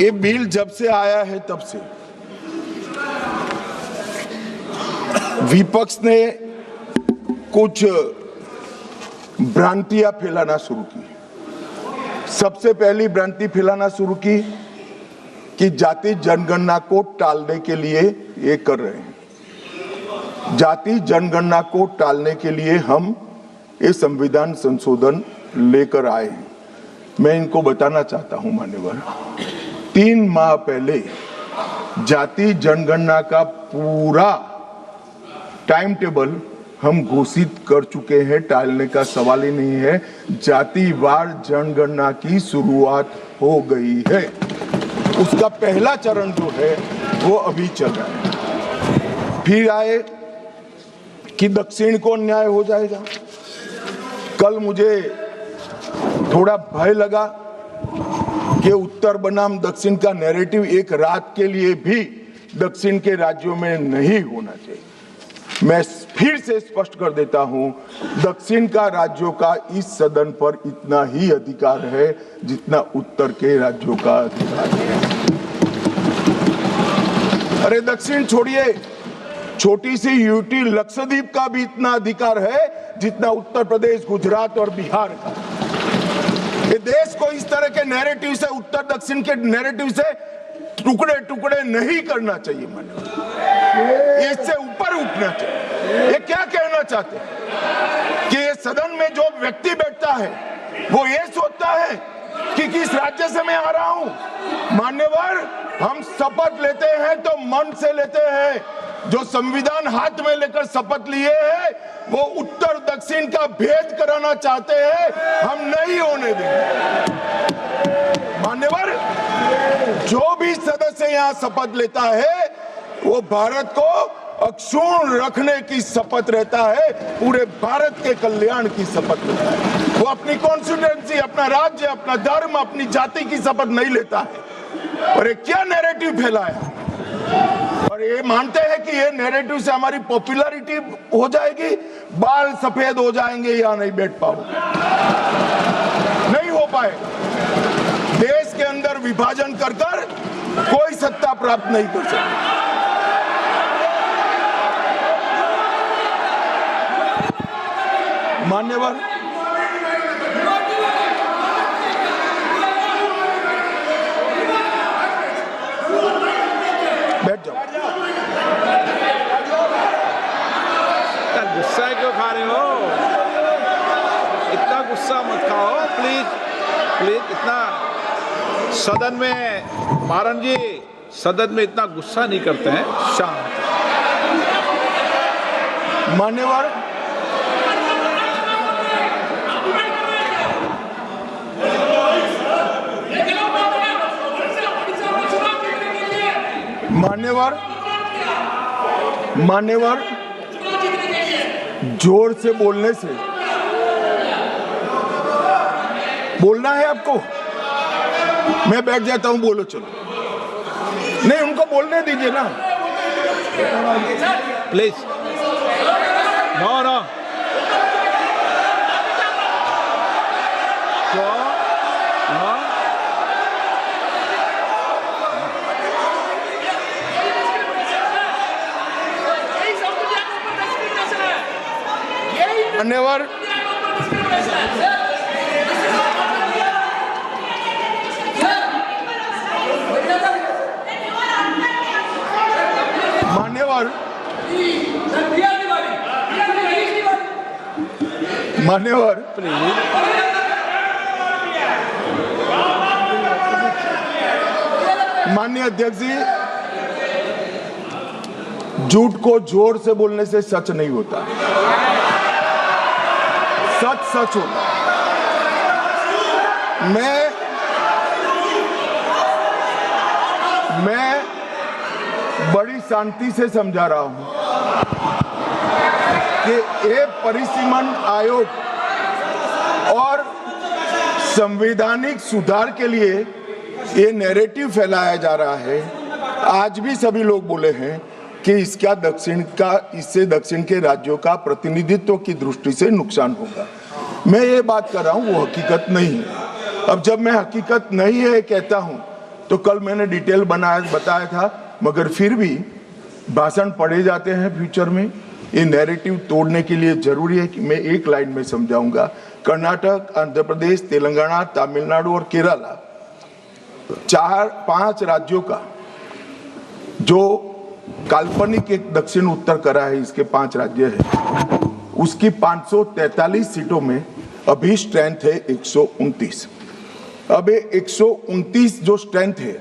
ये बिल जब से आया है तब से विपक्ष ने कुछ भ्रांतियां फैलाना शुरू की। सबसे पहली भ्रांति फैलाना शुरू की कि जाति जनगणना को टालने के लिए ये कर रहे हैं। जाति जनगणना को टालने के लिए हम ये संविधान संशोधन लेकर आए हैं। मैं इनको बताना चाहता हूं मान्यवर, 3 माह पहले जाति जनगणना का पूरा टाइम टेबल हम घोषित कर चुके हैं। टालने का सवाल ही नहीं है। जातिवार जनगणना की शुरुआत हो गई है। उसका पहला चरण जो है वो अभी चल रहा है। फिर आए कि दक्षिण को अन्याय हो जाएगा। कल मुझे थोड़ा भय लगा कि उत्तर बनाम दक्षिण का नैरेटिव एक रात के लिए भी दक्षिण के राज्यों में नहीं होना चाहिए। मैं फिर से स्पष्ट कर देता हूं, दक्षिण का राज्यों का इस सदन पर इतना ही अधिकार है जितना उत्तर के राज्यों का अधिकार है। अरे दक्षिण छोड़िए, छोटी सी यूटी लक्षद्वीप का भी इतना अधिकार है जितना उत्तर प्रदेश, गुजरात और बिहार का। ये देश को इस तरह के नैरेटिव से, उत्तर दक्षिण के नैरेटिव से टुकड़े टुकड़े नहीं करना चाहिए। माननीय, इससे ऊपर उठना चाहिए। ये क्या कहना चाहते हैं कि ये सदन में जो व्यक्ति बैठता है वो ये सोचता है कि किस राज्य से मैं आ रहा हूं। मान्यवर, हम शपथ लेते हैं तो मन से लेते हैं। जो संविधान हाथ में लेकर शपथ लिए हैं वो उत्तर दक्षिण का भेद कराना चाहते हैं। हम नहीं होने देंगे। मान्यवर, जो भी सदस्य यहाँ शपथ लेता है वो भारत को अक्षुण्ण रखने की शपथ रहता है, पूरे भारत के कल्याण की शपथ लेता है। वो अपनी कॉन्स्टिट्यूएंसी, अपना राज्य, अपना धर्म, अपनी जाति की शपथ नहीं लेता है। और ये क्या नैरेटिव फैलाया, और ये मानते हैं कि ये नैरेटिव से हमारी पॉपुलैरिटी हो जाएगी, बाल सफेद हो जाएंगे या नहीं बैठ पाओगे। नहीं हो पाए। देश के अंदर विभाजन कर कर कोई सत्ता प्राप्त नहीं कर सकता। मान्यवर, बैठ जाओ। गुस्सा क्यों खा रहे हो? इतना गुस्सा मत खाओ प्लीज प्लीज। इतना सदन में, मारन जी, सदन में इतना गुस्सा नहीं करते हैं। शांत। मान्यवर, मान्यवर, मान्यवर, जोर से बोलने से बोलना है आपको। मैं बैठ जाता हूं, बोलो चलो। नहीं, उनको बोलने दीजिए ना प्लीज। नो नो, मान्यवर, मान्यवर, मान्यवर, माननीय अध्यक्ष जी, झूठ को जोर से बोलने से सच नहीं होता। सच सच होता। मैं बड़ी शांति से समझा रहा हूं कि ये परिसीमन आयोग और संवैधानिक सुधार के लिए ये नैरेटिव फैलाया जा रहा है। आज भी सभी लोग बोले हैं कि इससे दक्षिण के राज्यों का प्रतिनिधित्व की दृष्टि से नुकसान होगा। मैं ये बात कर रहा हूँ वो हकीकत नहीं है। अब जब मैं हकीकत नहीं है कहता हूँ तो कल मैंने डिटेल बताया था, मगर फिर भी भाषण पढ़े जाते हैं फ्यूचर में। ये नैरेटिव तोड़ने के लिए जरूरी है कि मैं एक लाइन में समझाऊंगा। कर्नाटक, आंध्र प्रदेश, तेलंगाना, तमिलनाडु और केरला, 4-5 राज्यों का जो काल्पनिक एक दक्षिण उत्तर करा है, इसके 5 राज्य है, उसकी 543 सीटों में अभी स्ट्रेंथ है 129। अब 129 जो स्ट्रेंथ है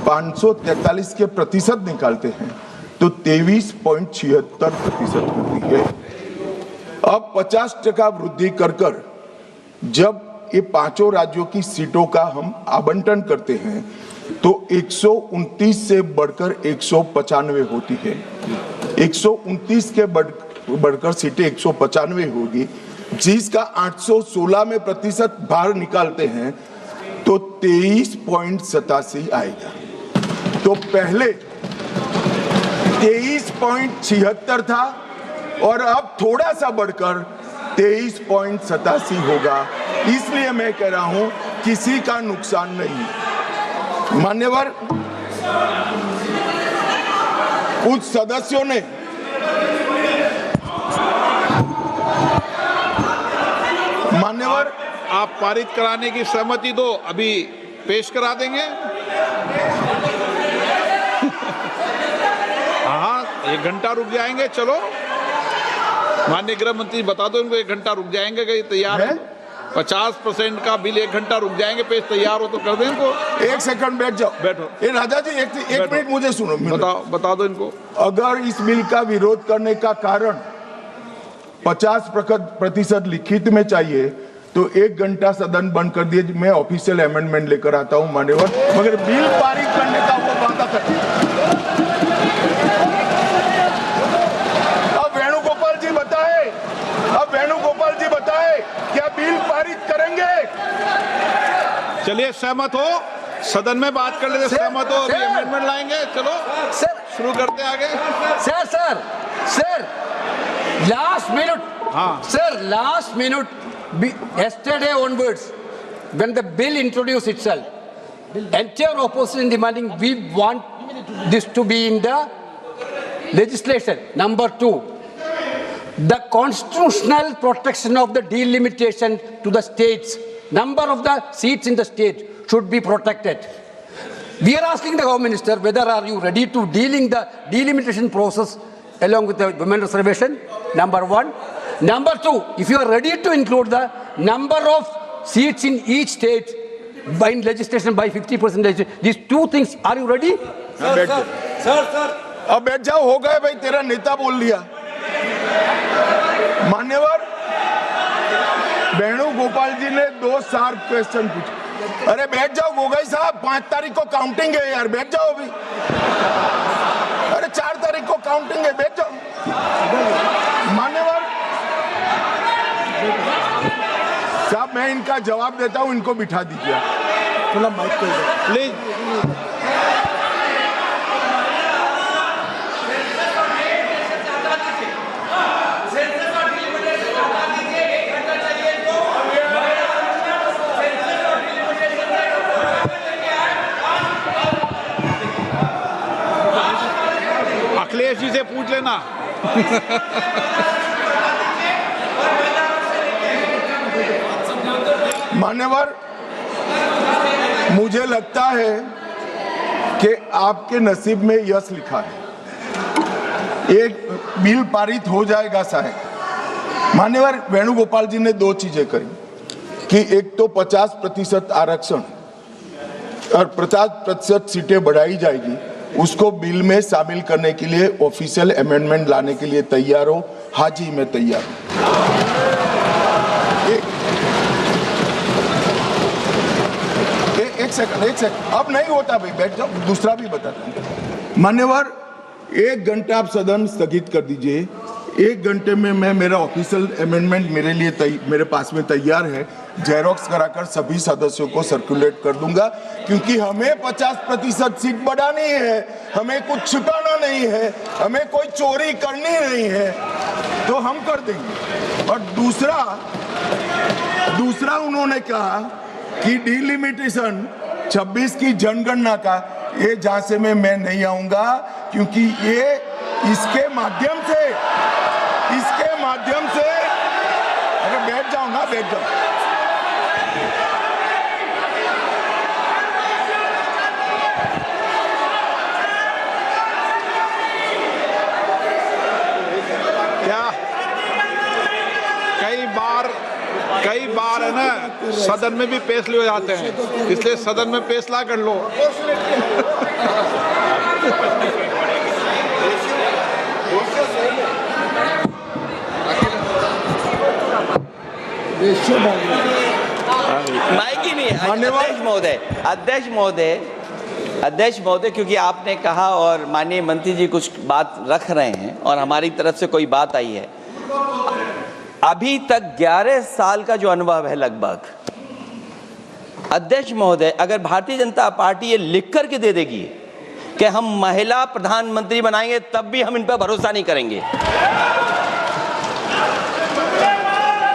543 के प्रतिशत निकालते हैं तो 23.76% होती है। अब 50% वृद्धि कर जब ये 5 राज्यों की सीटों का हम आवंटन करते हैं तो 129 से बढ़कर 195 होती है। 129 के बढ़कर सीटें 195 होगी, जिसका 816 में प्रतिशत भार निकालते हैं तो 23.87 आएगा। तो पहले 23.76 था और अब थोड़ा सा बढ़कर 23.87 होगा। इसलिए मैं कह रहा हूं किसी का नुकसान नहीं। मान्यवर, कुछ सदस्यों ने मान्यवर आप पारित कराने की सहमति दो, अभी पेश करा देंगे। हाँ, 1 घंटा रुक जाएंगे। चलो माननीय गृह मंत्री बता दो इनको, 1 घंटा रुक जाएंगे। कि तैयार है 50% का बिल, 1 घंटा रुक जाएंगे। पेश तैयार हो तो कर दें इनको। 1 सेकंड बैठ जाओ। बैठो। राजा जी एक मिनट मुझे सुनो। बता दो इनको। अगर इस बिल का विरोध करने का कारण 50% लिखित में चाहिए तो 1 घंटा सदन बंद कर दिए, मैं ऑफिशियल अमेंडमेंट लेकर आता हूं मान्यवर, मगर बिल पारित करने का वो वादा करते हैं। अब वेणुगोपाल जी बताए क्या बिल पारित करेंगे? चलिए, सहमत हो? सदन में बात कर लेते। सहमत हो? अभी अमेंडमेंट लाएंगे। चलो सर, शुरू करते आगे। Sir last minute. हाँ sir, last minute, yesterday onwards, when the bill introduced itself, entire opposition demanding we want this to be in the legislation. Number 2, the constitutional protection of the delimitation to the states, number of the seats in the state should be protected. We are asking the Home Minister whether are you ready to dealing the delimitation process along with the women reservation, number 1. Number 2, if you are ready to include the number of seats in each state by legislation by 50%, these 2 things, are you ready? Sir अब बैठ जाओ। हो गए भाई, तेरा नेता बोल लिया। मान्यवर, वेणुगोपाल जी ने 2 शार्प क्वेश्चन पूछे। अरे बैठ जाओ गोगाई साहब, 5 तारीख को काउंटिंग है यार, बैठ जाओ अभी। अरे 4 तारीख को काउंटिंग है, बैठ जाओ। मान्यवर साहब, मैं इनका जवाब देता हूं, इनको बिठा दीजिए थोड़ा माइक पे प्लीज। अखिलेश जी से पूछ लेना। मान्यवर, मुझे लगता है कि आपके नसीब में यश लिखा है। एक बिल पारित हो जाएगा शायद। मान्यवर, वेणुगोपाल जी ने 2 चीजें करी कि एक तो 50% आरक्षण और 50% सीटें बढ़ाई जाएगी, उसको बिल में शामिल करने के लिए ऑफिशियल अमेंडमेंट लाने के लिए तैयार हो। हाँ जी, मैं तैयार हूं। एक सेकंड, अब नहीं होता भाई, बैठ जाओ। दूसरा भी बताता हूं मान्यवर, 1 घंटा आप सदन स्थगित कर दीजिए। 1 घंटे में मैं मेरा ऑफिशियल अमेंडमेंट मेरे पास में तैयार है, जेरोक्स कराकर सभी सदस्यों को सर्कुलेट कर दूंगा, क्योंकि हमें 50% सीट बढ़ानी है, हमें कुछ छिपाना नहीं है, हमें कोई चोरी करनी नहीं है, तो हम कर देंगे। और दूसरा उन्होंने कहा कि डिलिमिटेशन 26 की जनगणना का ये झांसे में मैं नहीं आऊंगा, क्योंकि ये इसके माध्यम से अरे बैठ जाओ ना, बैठ जाओ। क्या कई बार है ना, सदन में भी फैसले हो जाते हैं, इसलिए सदन में फैसला कर लो। माइक ही नहीं है। अध्यक्ष महोदय, क्योंकि आपने कहा और माननीय मंत्री जी कुछ बात रख रहे हैं और हमारी तरफ से कोई बात आई है, अभी तक 11 साल का जो अनुभव है लगभग, अध्यक्ष महोदय, अगर भारतीय जनता पार्टी ये लिख करके दे देगी कि हम महिला प्रधानमंत्री बनाएंगे, तब भी हम इन पर भरोसा नहीं करेंगे।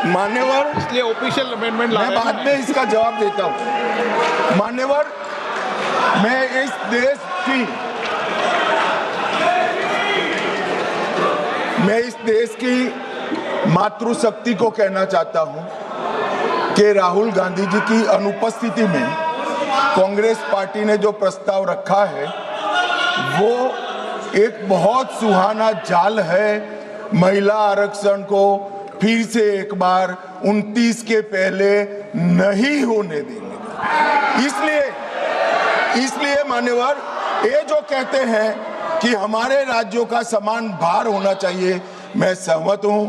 मान्यवर, इसलिए ऑफिशियल अमेंडमेंट मैं बाद में इसका जवाब देता हूं। मान्यवर, मैं इस देश की मातृशक्ति को कहना चाहता हूं कि राहुल गांधी जी की अनुपस्थिति में कांग्रेस पार्टी ने जो प्रस्ताव रखा है वो एक बहुत सुहाना जाल है महिला आरक्षण को फिर से एक बार 29 के पहले नहीं होने देंगे। इसलिए मान्यवर, ये जो कहते हैं कि हमारे राज्यों का समान भार होना चाहिए, मैं सहमत हूं।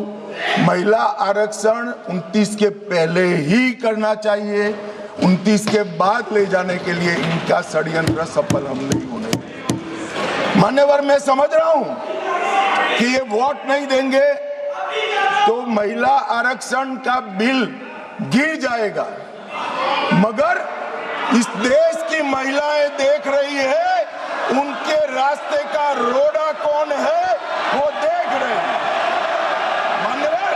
महिला आरक्षण 29 के पहले ही करना चाहिए, 29 के बाद ले जाने के लिए इनका षड्यंत्र सफल हम नहीं होने देंगे। मान्यवर, मैं समझ रहा हूं कि ये वोट नहीं देंगे तो महिला आरक्षण का बिल गिर जाएगा, मगर इस देश की महिलाएं देख रही है, उनके रास्ते का रोड़ा कौन है वो देख रहे हैं। मान्यवर,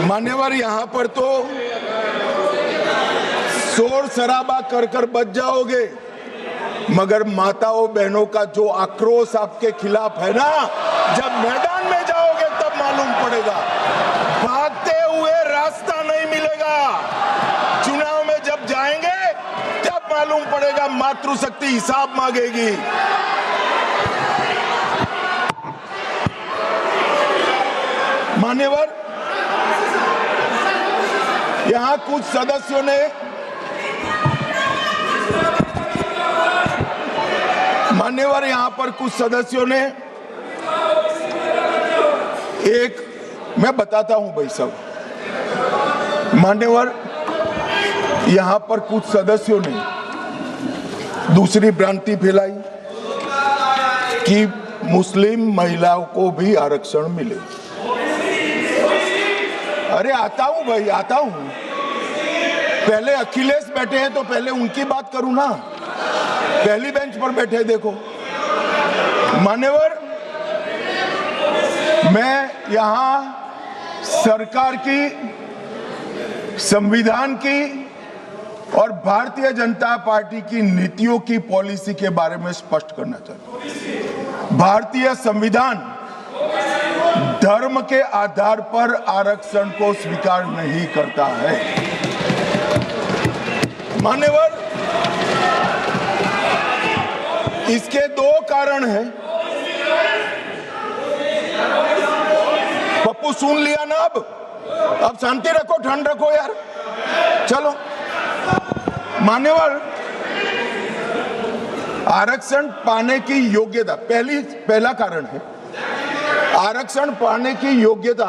मान्यवर, यहाँ पर तो शोर शराबा कर बच जाओगे, मगर माताओं बहनों का जो आक्रोश आपके खिलाफ है ना, जब मैदान में जाओगे तब मालूम पड़ेगा। भागते हुए रास्ता नहीं मिलेगा। चुनाव में जब जाएंगे तब मालूम पड़ेगा, मातृशक्ति हिसाब मांगेगी। मान्यवर, यहां कुछ सदस्यों ने मैं बताता हूं भाई साहब। मान्यवर, यहां पर कुछ सदस्यों ने दूसरी भ्रांति फैलाई कि मुस्लिम महिलाओं को भी आरक्षण मिले। अरे आता हूं भाई, आता हूं। पहले अखिलेश बैठे हैं तो पहले उनकी बात करूं ना, पहली बेंच पर बैठे देखो। मान्यवर, मैं यहां सरकार की, संविधान की और भारतीय जनता पार्टी की नीतियों की पॉलिसी के बारे में स्पष्ट करना चाहता हूं। भारतीय संविधान धर्म के आधार पर आरक्षण को स्वीकार नहीं करता है। मान्यवर, इसके दो कारण हैं। पप्पू सुन लिया ना, अब शांति रखो, ठंड रखो यार, चलो। मान्यवर, आरक्षण पाने की योग्यता पहला कारण है। आरक्षण पाने की योग्यता